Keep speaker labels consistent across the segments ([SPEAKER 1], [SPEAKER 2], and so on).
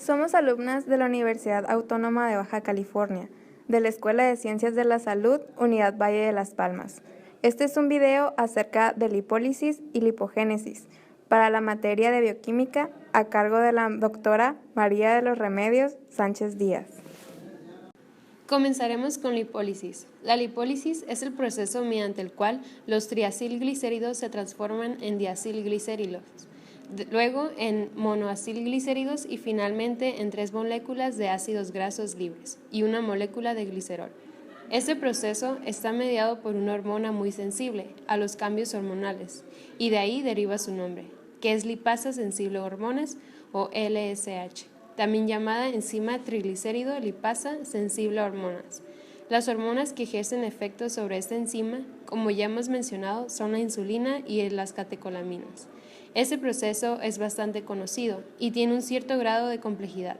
[SPEAKER 1] Somos alumnas de la Universidad Autónoma de Baja California, de la Escuela de Ciencias de la Salud, Unidad Valle de Las Palmas. Este es un video acerca de lipólisis y lipogénesis para la materia de bioquímica a cargo de la doctora María de los Remedios Sánchez Díaz.
[SPEAKER 2] Comenzaremos con lipólisis. La lipólisis es el proceso mediante el cual los triacilglicéridos se transforman en diacilglicéridos, luego en monoacilglicéridos y finalmente en 3 moléculas de ácidos grasos libres y una molécula de glicerol. Este proceso está mediado por una hormona muy sensible a los cambios hormonales y de ahí deriva su nombre, que es lipasa sensible a hormonas o LSH, también llamada enzima triglicérido lipasa sensible a hormonas. Las hormonas que ejercen efectos sobre esta enzima, como ya hemos mencionado, son la insulina y las catecolaminas. Este proceso es bastante conocido y tiene un cierto grado de complejidad,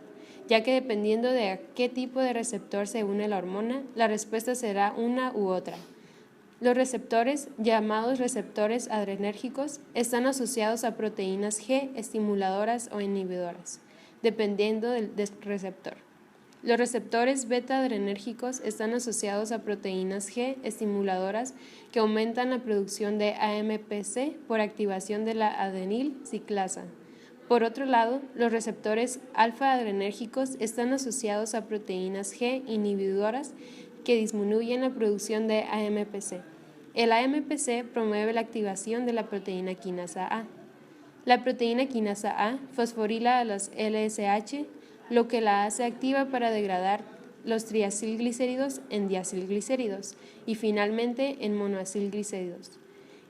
[SPEAKER 2] ya que dependiendo de a qué tipo de receptor se une la hormona, la respuesta será una u otra. Los receptores, llamados receptores adrenérgicos, están asociados a proteínas G estimuladoras o inhibidoras, dependiendo del receptor. Los receptores beta-adrenérgicos están asociados a proteínas G estimuladoras que aumentan la producción de AMPC por activación de la adenil ciclasa. Por otro lado, los receptores alfa-adrenérgicos están asociados a proteínas G inhibidoras que disminuyen la producción de AMPC. El AMPC promueve la activación de la proteína quinasa A. La proteína quinasa A fosforila a los LSH, lo que la hace activa para degradar los triacilglicéridos en diacilglicéridos y finalmente en monoacilglicéridos,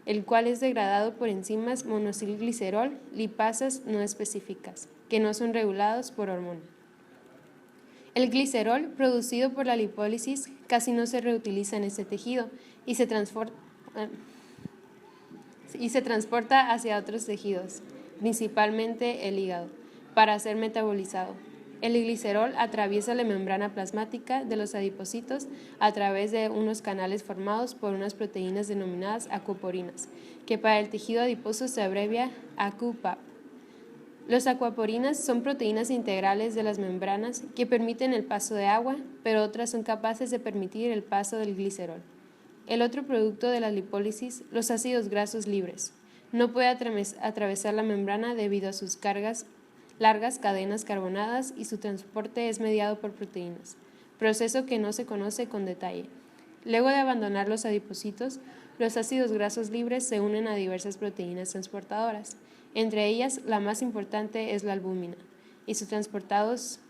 [SPEAKER 2] el cual es degradado por enzimas monoacilglicerol lipasas no específicas, que no son regulados por hormona. El glicerol producido por la lipólisis casi no se reutiliza en este tejido y se transporta hacia otros tejidos, principalmente el hígado, para ser metabolizado. El glicerol atraviesa la membrana plasmática de los adipocitos a través de unos canales formados por unas proteínas denominadas acuaporinas, que para el tejido adiposo se abrevia AcuPap. Los acuaporinas son proteínas integrales de las membranas que permiten el paso de agua, pero otras son capaces de permitir el paso del glicerol. El otro producto de la lipólisis, los ácidos grasos libres, no puede atravesar la membrana debido a sus largas cadenas carbonadas y su transporte es mediado por proteínas, proceso que no se conoce con detalle. Luego de abandonar los adipocitos, los ácidos grasos libres se unen a diversas proteínas transportadoras. Entre ellas, la más importante es la albúmina, y son transportados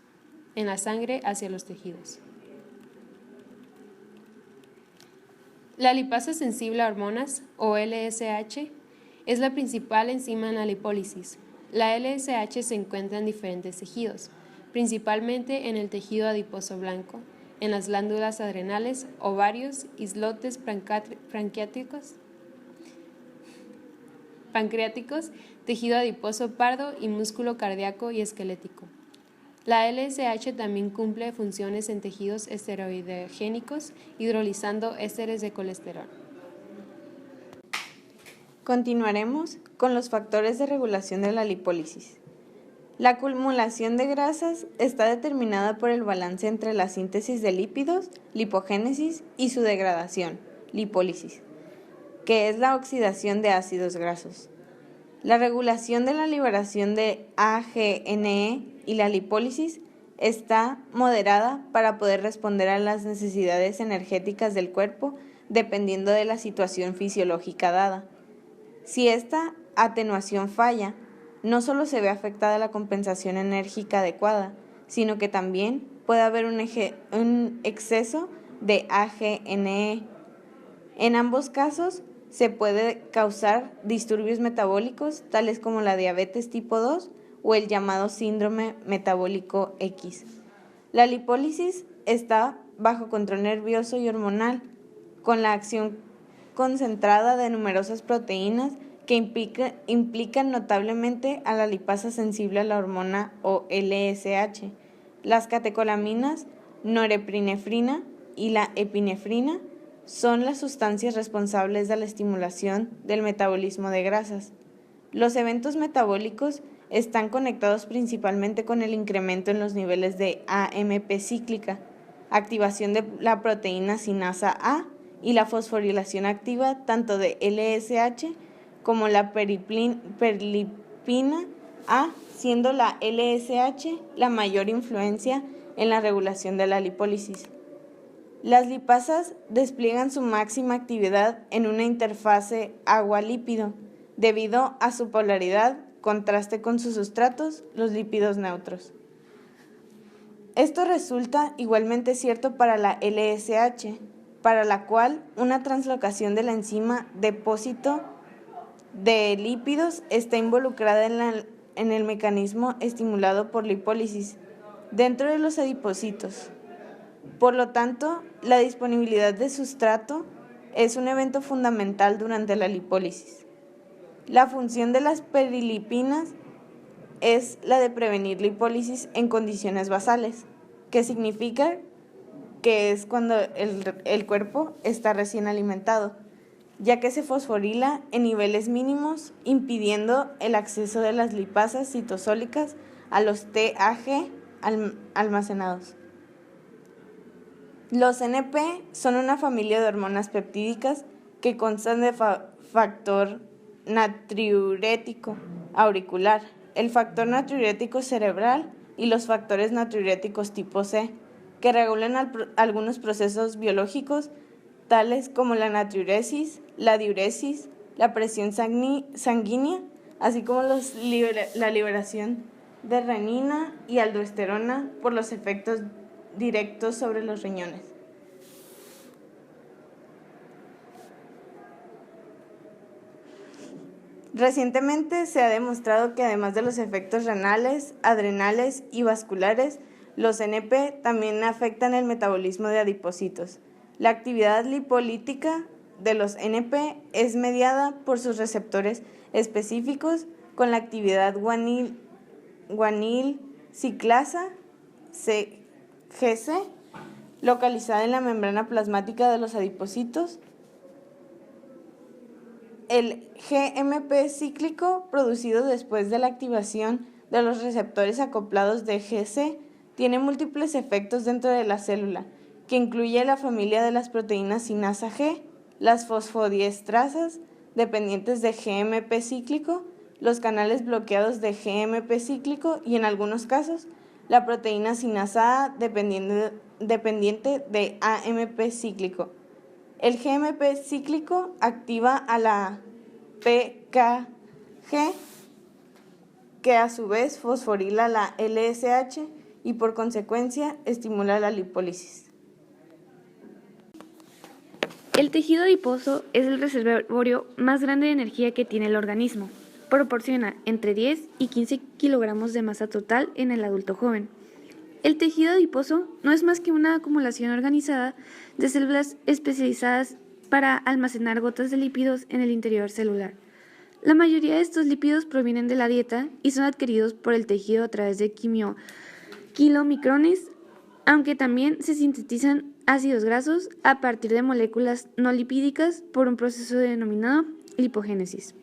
[SPEAKER 2] en la sangre hacia los tejidos. La lipasa sensible a hormonas, o LSH, es la principal enzima en la lipólisis. La LSH se encuentra en diferentes tejidos, principalmente en el tejido adiposo blanco, en las glándulas adrenales, ovarios, islotes pancreáticos, tejido adiposo pardo y músculo cardíaco y esquelético. La LSH también cumple funciones en tejidos esteroidogénicos, hidrolizando ésteres de colesterol.
[SPEAKER 1] Continuaremos con los factores de regulación de la lipólisis. La acumulación de grasas está determinada por el balance entre la síntesis de lípidos, lipogénesis, y su degradación, lipólisis, que es la oxidación de ácidos grasos. La regulación de la liberación de AGNE y la lipólisis está moderada para poder responder a las necesidades energéticas del cuerpo dependiendo de la situación fisiológica dada. Si esta atenuación falla, no solo se ve afectada la compensación enérgica adecuada, sino que también puede haber un exceso de AGNE. En ambos casos, se puede causar disturbios metabólicos, tales como la diabetes tipo 2 o el llamado síndrome metabólico X. La lipólisis está bajo control nervioso y hormonal, con la acción concentrada de numerosas proteínas que implican notablemente a la lipasa sensible a la hormona o LSH. Las catecolaminas, norepinefrina y la epinefrina son las sustancias responsables de la estimulación del metabolismo de grasas. Los eventos metabólicos están conectados principalmente con el incremento en los niveles de AMP cíclica, activación de la proteína sinasa A y la fosforilación activa tanto de LSH como la perlipina A, siendo la LSH la mayor influencia en la regulación de la lipólisis. Las lipasas despliegan su máxima actividad en una interfase agua-lípido, debido a su polaridad, contraste con sus sustratos, los lípidos neutros. Esto resulta igualmente cierto para la LSH, para la cual una translocación de la enzima depósito de lípidos está involucrada en el mecanismo estimulado por lipólisis dentro de los adipocitos. Por lo tanto, la disponibilidad de sustrato es un evento fundamental durante la lipólisis. La función de las perilipinas es la de prevenir lipólisis en condiciones basales, que significa que es cuando el cuerpo está recién alimentado, ya que se fosforila en niveles mínimos, impidiendo el acceso de las lipasas citosólicas a los TAG almacenados. Los NP son una familia de hormonas peptídicas que constan de factor natriurético auricular, el factor natriurético cerebral y los factores natriuréticos tipo C, que regulan algunos procesos biológicos tales como la natriuresis, la diuresis, la presión sanguínea, así como la liberación de renina y aldosterona por los efectos directos sobre los riñones. Recientemente se ha demostrado que además de los efectos renales, adrenales y vasculares, los NP también afectan el metabolismo de adipocitos. La actividad lipolítica de los NP es mediada por sus receptores específicos con la actividad guanil ciclasa GC, localizada en la membrana plasmática de los adipocitos. El GMP cíclico, producido después de la activación de los receptores acoplados de GC, tiene múltiples efectos dentro de la célula, que incluye la familia de las proteínas sinasa G, las fosfodiestrasas dependientes de GMP cíclico, los canales bloqueados de GMP cíclico y, en algunos casos, la proteína sinasa A dependiente de AMP cíclico. El GMP cíclico activa a la PKG, que a su vez fosforila la LSH y por consecuencia estimula la lipólisis.
[SPEAKER 3] El tejido adiposo es el reservorio más grande de energía que tiene el organismo. Proporciona entre 10 y 15 kilogramos de masa total en el adulto joven. El tejido adiposo no es más que una acumulación organizada de células especializadas para almacenar gotas de lípidos en el interior celular. La mayoría de estos lípidos provienen de la dieta y son adquiridos por el tejido a través de kilomicrones, aunque también se sintetizan ácidos grasos a partir de moléculas no lipídicas por un proceso denominado lipogénesis.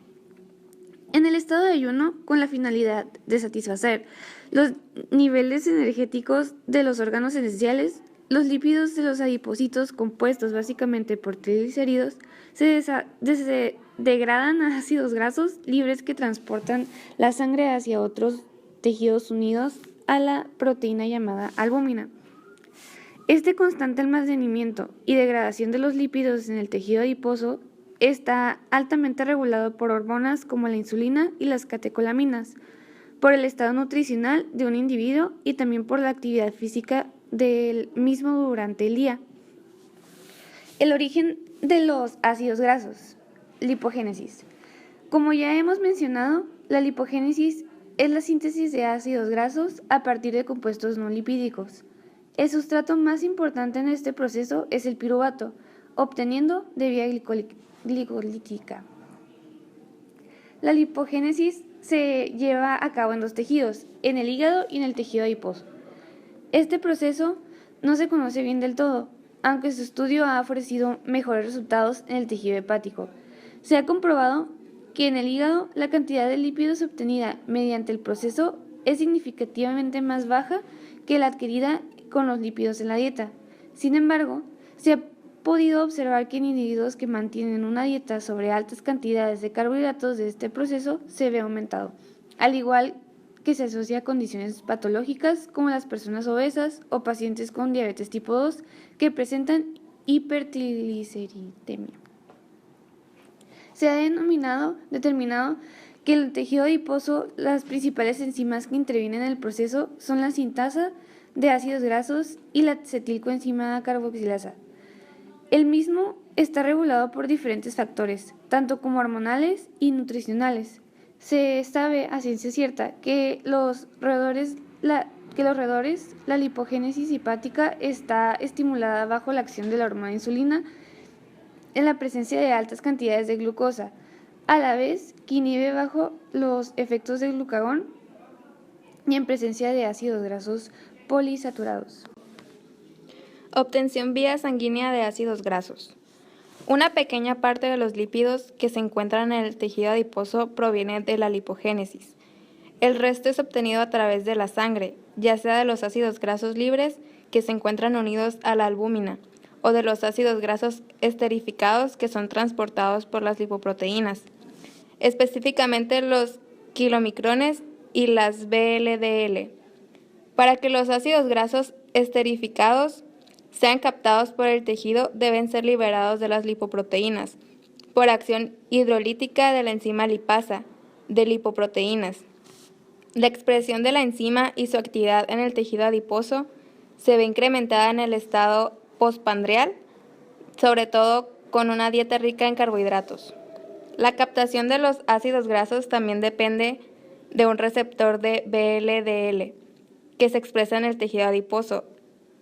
[SPEAKER 3] En el estado de ayuno, con la finalidad de satisfacer los niveles energéticos de los órganos esenciales, los lípidos de los adipocitos, compuestos básicamente por triglicéridos, se degradan a ácidos grasos libres que transportan la sangre hacia otros tejidos unidos a la proteína llamada albúmina. Este constante almacenamiento y degradación de los lípidos en el tejido adiposo está altamente regulado por hormonas como la insulina y las catecolaminas, por el estado nutricional de un individuo y también por la actividad física del mismo durante el día. El origen de los ácidos grasos. Lipogénesis. Como ya hemos mencionado, la lipogénesis es la síntesis de ácidos grasos a partir de compuestos no lipídicos. El sustrato más importante en este proceso es el piruvato, obteniendo de vía glicolítica. La lipogénesis se lleva a cabo en dos tejidos, en el hígado y en el tejido adiposo. Este proceso no se conoce bien del todo, aunque su estudio ha ofrecido mejores resultados en el tejido hepático. Se ha comprobado que en el hígado la cantidad de lípidos obtenida mediante el proceso es significativamente más baja que la adquirida con los lípidos en la dieta. Sin embargo, se ha podido observar que en individuos que mantienen una dieta sobre altas cantidades de carbohidratos de este proceso se ve aumentado, al igual que se asocia a condiciones patológicas como las personas obesas o pacientes con diabetes tipo 2 que presentan hipertrigliceridemia. Se ha determinado que en el tejido adiposo las principales enzimas que intervienen en el proceso son la sintasa de ácidos grasos y la acetilcoenzima carboxilasa. El mismo está regulado por diferentes factores, tanto como hormonales y nutricionales. Se sabe a ciencia cierta que los roedores, la lipogénesis hepática está estimulada bajo la acción de la hormona insulina en la presencia de altas cantidades de glucosa, a la vez que inhibe bajo los efectos del glucagón y en presencia de ácidos grasos polisaturados.
[SPEAKER 1] Obtención vía sanguínea de ácidos grasos. Una pequeña parte de los lípidos que se encuentran en el tejido adiposo proviene de la lipogénesis. El resto es obtenido a través de la sangre, ya sea de los ácidos grasos libres que se encuentran unidos a la albúmina, o de los ácidos grasos esterificados que son transportados por las lipoproteínas, específicamente los kilomicrones y las VLDL. Para que los ácidos grasos esterificados sean captados por el tejido, deben ser liberados de las lipoproteínas por acción hidrolítica de la enzima lipasa de lipoproteínas. La expresión de la enzima y su actividad en el tejido adiposo se ve incrementada en el estado postprandial, sobre todo con una dieta rica en carbohidratos. La captación de los ácidos grasos también depende de un receptor de VLDL que se expresa en el tejido adiposo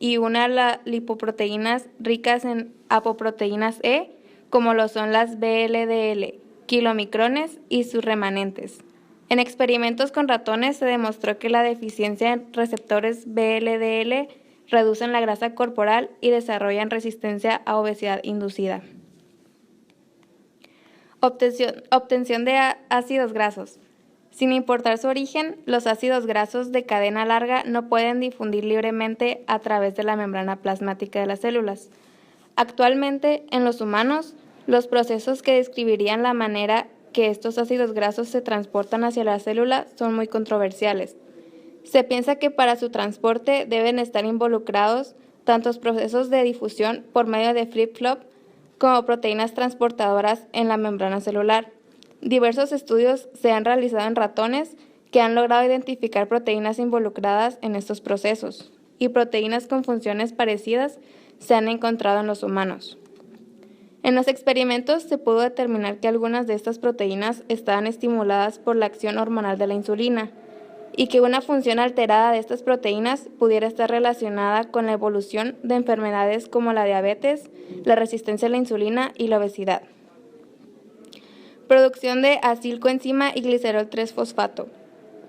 [SPEAKER 1] y una a las lipoproteínas ricas en apoproteínas E, como lo son las VLDL, kilomicrones y sus remanentes. En experimentos con ratones se demostró que la deficiencia en receptores VLDL reducen la grasa corporal y desarrollan resistencia a obesidad inducida. Obtención de ácidos grasos. Sin importar su origen, los ácidos grasos de cadena larga no pueden difundir libremente a través de la membrana plasmática de las células. Actualmente, en los humanos, los procesos que describirían la manera que estos ácidos grasos se transportan hacia la célula son muy controversiales. Se piensa que para su transporte deben estar involucrados tantos procesos de difusión por medio de flip-flop como proteínas transportadoras en la membrana celular. Diversos estudios se han realizado en ratones que han logrado identificar proteínas involucradas en estos procesos, y proteínas con funciones parecidas se han encontrado en los humanos. En los experimentos se pudo determinar que algunas de estas proteínas estaban estimuladas por la acción hormonal de la insulina, y que una función alterada de estas proteínas pudiera estar relacionada con la evolución de enfermedades como la diabetes, la resistencia a la insulina y la obesidad. Producción de acilcoenzima y glicerol 3-fosfato.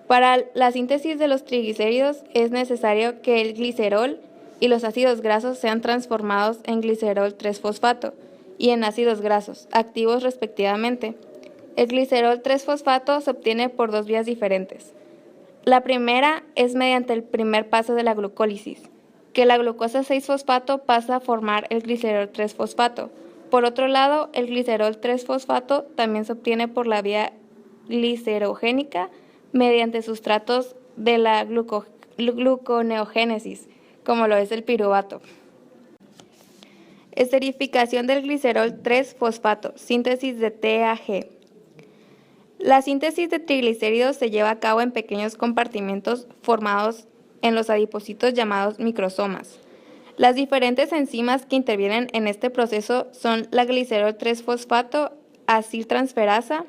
[SPEAKER 1] Para la síntesis de los triglicéridos es necesario que el glicerol y los ácidos grasos sean transformados en glicerol 3-fosfato y en ácidos grasos activos respectivamente. El glicerol 3-fosfato se obtiene por dos vías diferentes. La primera es mediante el primer paso de la glucólisis, que la glucosa 6-fosfato pasa a formar el glicerol 3-fosfato. Por otro lado, el glicerol 3-fosfato también se obtiene por la vía glicerogénica mediante sustratos de la gluconeogénesis, como lo es el piruvato. Esterificación del glicerol 3-fosfato, síntesis de TAG. La síntesis de triglicéridos se lleva a cabo en pequeños compartimentos formados en los adipocitos llamados microsomas. Las diferentes enzimas que intervienen en este proceso son la glicerol 3-fosfato aciltransferasa,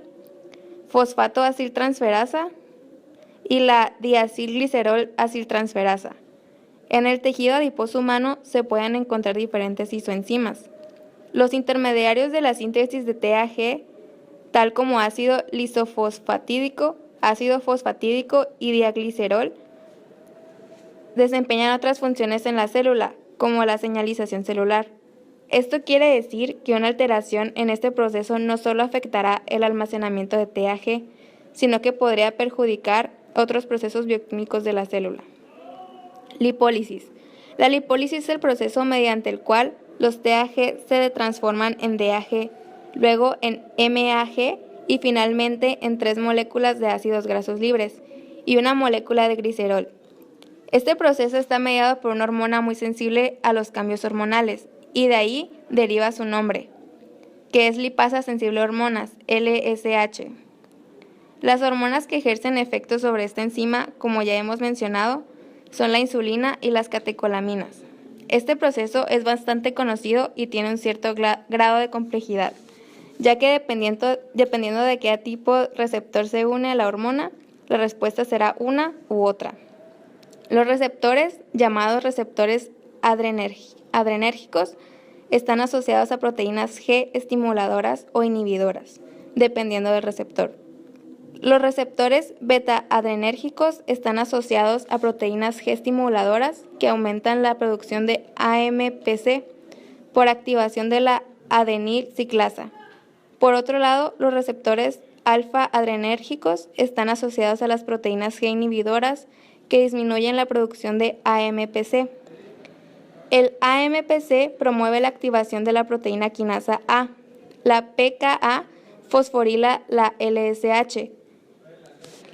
[SPEAKER 1] fosfato aciltransferasa y la diacilglicerol aciltransferasa. En el tejido adiposo humano se pueden encontrar diferentes isoenzimas. Los intermediarios de la síntesis de TAG, tal como ácido lisofosfatídico, ácido fosfatídico y diaglicerol, desempeñan otras funciones en la célula, como la señalización celular.
[SPEAKER 3] Esto quiere decir que una alteración en este proceso no solo afectará el almacenamiento de TAG, sino que podría perjudicar otros procesos bioquímicos de la célula. Lipólisis. La lipólisis es el proceso mediante el cual los TAG se transforman en DAG, luego en MAG y finalmente en 3 moléculas de ácidos grasos libres y una molécula de glicerol. Este proceso está mediado por una hormona muy sensible a los cambios hormonales y de ahí deriva su nombre, que es lipasa sensible a hormonas, LSH. Las hormonas que ejercen efecto sobre esta enzima, como ya hemos mencionado, son la insulina y las catecolaminas. Este proceso es bastante conocido y tiene un cierto grado de complejidad, ya que dependiendo de qué tipo receptor se une a la hormona, la respuesta será una u otra. Los receptores, llamados receptores adrenérgicos, están asociados a proteínas G estimuladoras o inhibidoras, dependiendo del receptor. Los receptores beta-adrenérgicos están asociados a proteínas G estimuladoras que aumentan la producción de AMPC por activación de la adenil ciclasa. Por otro lado, los receptores alfa-adrenérgicos están asociados a las proteínas G inhibidoras que disminuyen la producción de AMPC. El AMPC promueve la activación de la proteína quinasa A. La pKa fosforila la LSH,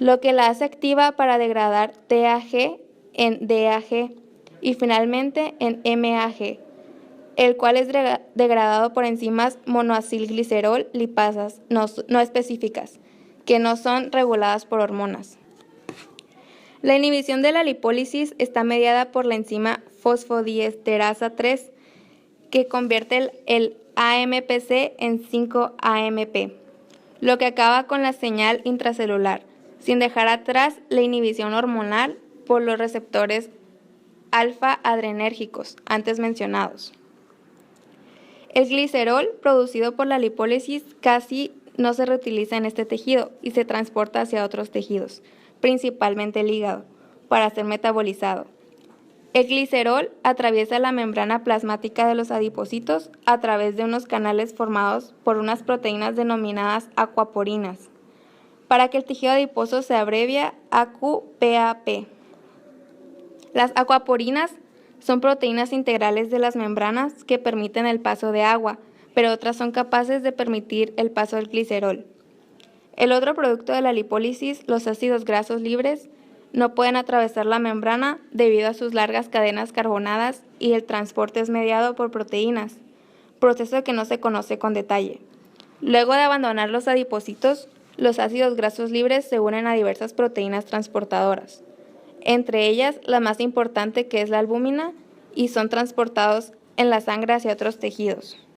[SPEAKER 3] lo que la hace activa para degradar TAG en DAG y finalmente en MAG, el cual es degradado por enzimas monoacilglicerol lipasas no específicas, que no son reguladas por hormonas. La inhibición de la lipólisis está mediada por la enzima fosfodiesterasa 3, que convierte el AMPC en 5-AMP, lo que acaba con la señal intracelular, sin dejar atrás la inhibición hormonal por los receptores alfa-adrenérgicos antes mencionados. El glicerol producido por la lipólisis casi no se reutiliza en este tejido y se transporta hacia otros tejidos, principalmente el hígado, para ser metabolizado. El glicerol atraviesa la membrana plasmática de los adipocitos a través de unos canales formados por unas proteínas denominadas aquaporinas, para que el tejido adiposo se abrevia AQPAP. Las aquaporinas son proteínas integrales de las membranas que permiten el paso de agua, pero otras son capaces de permitir el paso del glicerol. El otro producto de la lipólisis, los ácidos grasos libres, no pueden atravesar la membrana debido a sus largas cadenas carbonadas y el transporte es mediado por proteínas, proceso que no se conoce con detalle. Luego de abandonar los adipocitos, los ácidos grasos libres se unen a diversas proteínas transportadoras, entre ellas la más importante que es la albúmina, y son transportados en la sangre hacia otros tejidos.